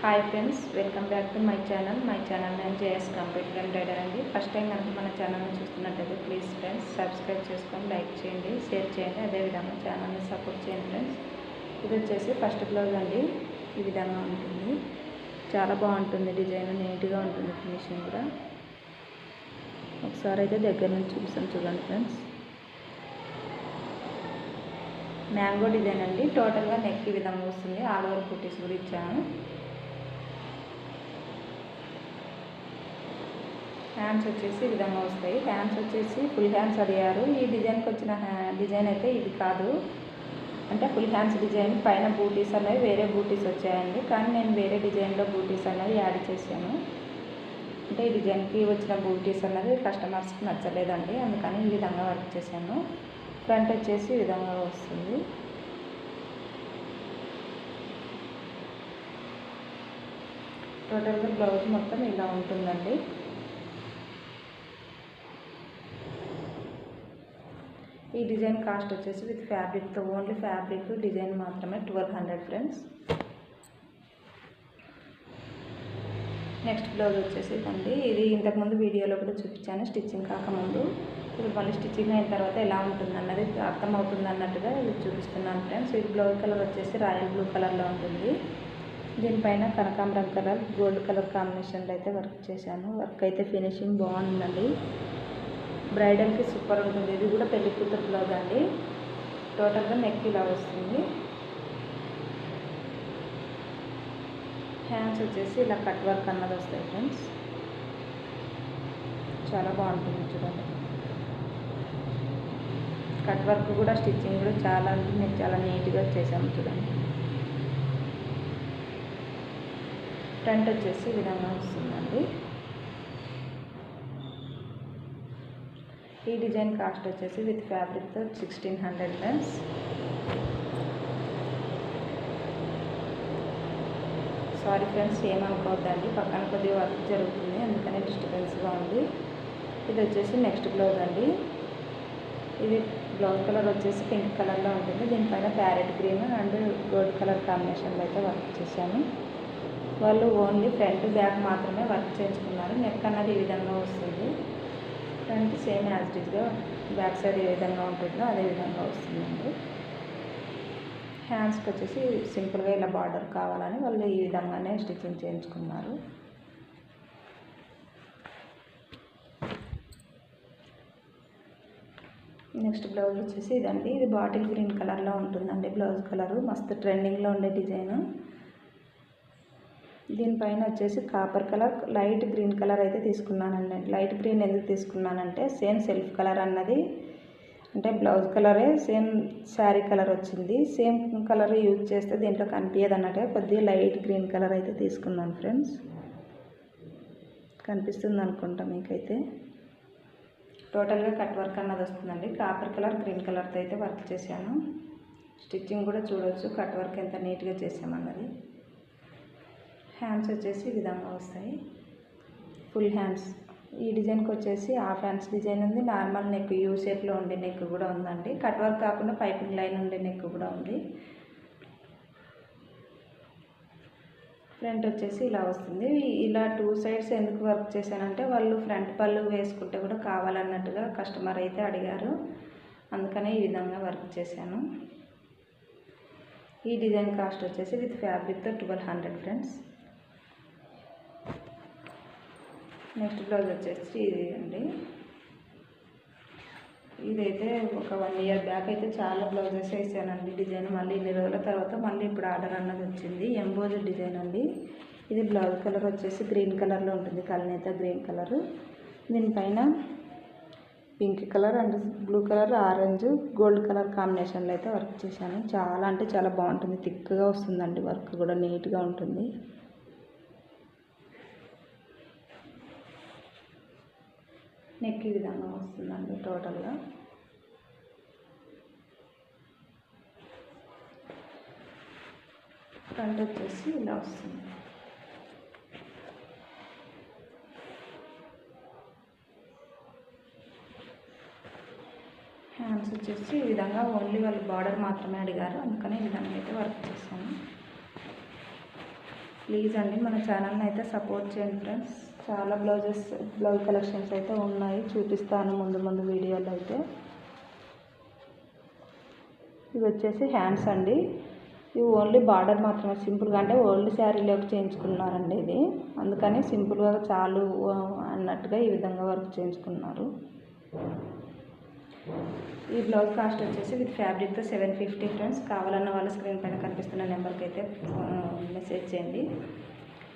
Hi friends, welcome back to my channel నేను JS computer and trader అండి. First time కనుక మన ఛానల్ని చూస్తున్నట్టయితే ప్లీజ్ ఫ్రెండ్స్ సబ్స్క్రైబ్ చేసుకొని లైక్ చేయండి, షేర్ చేయండి, అదేవిధంగా ఛానల్ని సపోర్ట్ చేయండి ఫ్రెండ్స్. ఇది వచ్చేసి ఫస్ట్ బ్లౌజ్ అండి. ఈ విధంగా ఉంటుంది, చాలా బాగుంటుంది, డిజైన్ నీట్గా ఉంటుంది, ఫినిషింగ్ కూడా. ఒకసారి అయితే దగ్గర నుంచి చూపిస్తాను చూడండి ఫ్రెండ్స్. మ్యాంగో డిజైన్ అండి. టోటల్గా నెక్ ఈ విధంగా వస్తుంది, ఆల్ ఓవర్ బూటీస్ కూడా ఇచ్చాను. హ్యాండ్స్ వచ్చేసి ఈ విధంగా వస్తాయి. హ్యాండ్స్ వచ్చేసి ఫుల్ హ్యాండ్స్ అడిగారు. ఈ డిజైన్కి వచ్చిన డిజైన్ అయితే ఇది కాదు, అంటే ఫుల్ హ్యాండ్స్ డిజైన్ పైన బూటీస్ అనేవి వేరే బూటీస్ వచ్చాయండి. కానీ నేను వేరే డిజైన్లో బూటీస్ అనేవి యాడ్ చేశాను. అంటే ఈ డిజైన్కి వచ్చిన బూటీస్ అన్నది కస్టమర్స్కి నచ్చలేదండి, అందుకని ఈ విధంగా వర్క్ చేశాను. ఫ్రంట్ వచ్చేసి ఈ విధంగా వస్తుంది. టోటల్గా బ్లౌజ్ మొత్తం ఇలా ఉంటుందండి. ఈ డిజైన్ కాస్ట్ వచ్చేసి విత్ ఫ్యాబ్రిక్తో, ఓన్లీ ఫ్యాబ్రిక్ డిజైన్ మాత్రమే 1200 ఫ్రెండ్స్. నెక్స్ట్ బ్లౌజ్ వచ్చేసి ఇదండి. ఇది ఇంతకుముందు వీడియోలో కూడా చూపించాను, స్టిచ్చింగ్ కాకముందు. ఇది మళ్ళీ స్టిచ్చింగ్ అయిన తర్వాత ఎలా ఉంటుంది అన్నది అర్థమవుతుంది అన్నట్టుగా ఇది చూపిస్తున్నాను ఫ్రెండ్స్. ఇది బ్లౌజ్ కలర్ వచ్చేసి రాయల్ బ్లూ కలర్లో ఉంటుంది. దీనిపైన కనకాంబరం కలర్, గోల్డ్ కలర్ కాంబినేషన్లో అయితే వర్క్ చేశాను. వర్క్ అయితే ఫినిషింగ్ బాగుందండి, బ్రైడల్కి సూపర్ ఉంటుంది. ఇది కూడా పెళ్లి కూతురు బ్లౌజ్ అండి. టోటల్గా నెక్ ఇలా వస్తుంది. హ్యాండ్స్ వచ్చేసి ఇలా కట్ వర్క్ అన్నది వస్తాయి ఫ్రెండ్స్, చాలా బాగుంటుంది చూడండి. కట్ వర్క్ కూడా స్టిచ్చింగ్ కూడా చాలా నీట్గా చేసాము చూడండి. ఫ్రంట్ వచ్చేసి ఈ విధంగా వస్తుందండి. ఈ డిజైన్ కాస్ట్ వచ్చేసి విత్ ఫ్యాబ్రిక్తో 1600 ఫ్రెండ్స్. సారీ ఫ్రెండ్స్, ఏమనుకోవద్దండి, పక్కన కొద్దిగా వర్క్ జరుగుతుంది, అందుకనే డిస్టర్బెన్స్గా ఉంది. ఇది వచ్చేసి నెక్స్ట్ బ్లౌజ్ అండి. ఇది బ్లౌజ్ కలర్ వచ్చేసి పింక్ కలర్లో ఉంటుంది. దీనిపైన parrot green and gold colour కాంబినేషన్లో అయితే వర్క్ చేశాను. వాళ్ళు ఓన్లీ ఫ్రంట్ బ్యాక్ మాత్రమే వర్క్ చేయించుకున్నారు. నెక్ అన్నది ఈ విధంగా వస్తుంది. ఫ్రంట్ సేమ్ యాజ్ ఇట్ ఈస్గా బ్యాక్ సైడ్ ఏ విధంగా ఉంటుందో అదే విధంగా వస్తుందండి. హ్యాండ్స్కి వచ్చేసి సింపుల్గా ఇలా బార్డర్ కావాలని వాళ్ళు ఈ విధంగానే స్టిచ్చింగ్ చేయించుకున్నారు. నెక్స్ట్ బ్లౌజ్ వచ్చేసి ఇదండి. ఇది బాటిల్ గ్రీన్ కలర్లో ఉంటుందండి బ్లౌజ్ కలరు, మస్తు ట్రెండింగ్లో ఉండే డిజైను. దీనిపైన వచ్చేసి copper colour, light green colour అయితే తీసుకున్నానండి. లైట్ గ్రీన్ ఎందుకు తీసుకున్నానంటే సేమ్ సెల్ఫ్ కలర్ అన్నది, అంటే బ్లౌజ్ కలరే సేమ్ శారీ కలర్ వచ్చింది. సేమ్ కలర్ యూజ్ చేస్తే దీంట్లో కనిపించదు అన్నట్టుగా కొద్దిగా లైట్ గ్రీన్ కలర్ అయితే తీసుకున్నాను ఫ్రెండ్స్. కనిపిస్తుంది అనుకుంటా మీకైతే. టోటల్గా కట్ వర్క్ అన్నది వస్తుందండి. కాపర్ కలర్, గ్రీన్ కలర్తో అయితే వర్క్ చేశాను. స్టిచ్చింగ్ కూడా చూడవచ్చు, కట్ వర్క్ ఎంత నీట్గా చేసామన్నది. హ్యాండ్స్ వచ్చేసి ఈ విధంగా వస్తాయి, ఫుల్ హ్యాండ్స్. ఈ డిజైన్కి వచ్చేసి హాఫ్ హ్యాండ్స్ డిజైన్ ఉంది, నార్మల్ నెక్ యూ షేప్లో ఉండే నెక్ కూడా ఉందండి. కట్ వర్క్ కాకుండా పైపింగ్ లైన్ ఉండే నెక్ కూడా ఉంది. ఫ్రంట్ వచ్చేసి ఇలా వస్తుంది. ఇలా 2 సైడ్స్ ఎందుకు వర్క్ చేశానంటే వాళ్ళు ఫ్రంట్ పళ్ళు వేసుకుంటే కూడా కావాలన్నట్టుగా కస్టమర్ అయితే అడిగారు, అందుకనే ఈ విధంగా వర్క్ చేశాను. ఈ డిజైన్ కాస్ట్ వచ్చేసి విత్ ఫ్యాబ్రిక్తో 1200 ఫ్రెండ్స్. నెక్స్ట్ బ్లౌజ్ వచ్చేసి ఇది అండి. ఇదైతే ఒక 1 ఇయర్ బ్యాక్ అయితే చాలా బ్లౌజెస్ వేసానండి డిజైన్. మళ్ళీ ఇన్ని రోజుల తర్వాత మళ్ళీ ఇప్పుడు ఆర్డర్ అన్నది వచ్చింది. ఎంబోజ్ డిజైన్ అండి. ఇది బ్లౌజ్ కలర్ వచ్చేసి గ్రీన్ కలర్లో ఉంటుంది, కల్నేత గ్రీన్ కలరు. దీనిపైన pink colour and blue colour, orange, gold colour కాంబినేషన్లో అయితే వర్క్ చేశాను. చాలా అంటే చాలా బాగుంటుంది, థిక్గా వస్తుందండి, వర్క్ కూడా నీట్గా ఉంటుంది. నెక్ ఈ విధంగా వస్తుందండి. టోటల్గా ఫ్రంట్ వచ్చేసి ఇలా వస్తుంది. హ్యాండ్స్ వచ్చేసి ఈ విధంగా ఓన్లీ వాళ్ళు బార్డర్ మాత్రమే అడిగారు, అందుకని ఈ విధంగా అయితే వర్క్ చేస్తాను. ప్లీజ్ అండి మన ఛానల్ని అయితే సపోర్ట్ చేయండి ఫ్రెండ్స్. చాలా బ్లౌజ్ కలెక్షన్స్ అయితే ఉన్నాయి, చూపిస్తాను ముందు వీడియోలో అయితే. ఇవి వచ్చేసి హ్యాండ్స్ అండి. ఇవి ఓన్లీ బార్డర్ మాత్రమే, సింపుల్గా అంటే ఓల్డ్ శారీలోకి చేయించుకున్నారండి ఇది, అందుకని సింపుల్గా చాలు అన్నట్టుగా ఈ విధంగా వర్క్ చేయించుకున్నారు. ఈ బ్లౌజ్ కాస్ట్ వచ్చేసి విత్ ఫ్యాబ్రిక్తో 750 ఫ్రెండ్స్. కావాలన్న వాళ్ళు స్క్రీన్ పైన కనిపిస్తున్న నెంబర్కి అయితే మెసేజ్ చేయండి.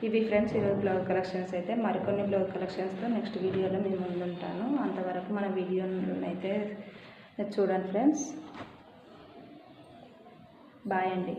ఇవి ఫ్రెండ్స్ ఈరోజు బ్లౌజ్ కలెక్షన్స్ అయితే. మరికొన్ని బ్లౌజ్ కలెక్షన్స్తో నెక్స్ట్ వీడియోలో మేము ముందుంటాను. అంతవరకు మన వీడియోని అయితే చూడండి ఫ్రెండ్స్. బాయ్ అండి.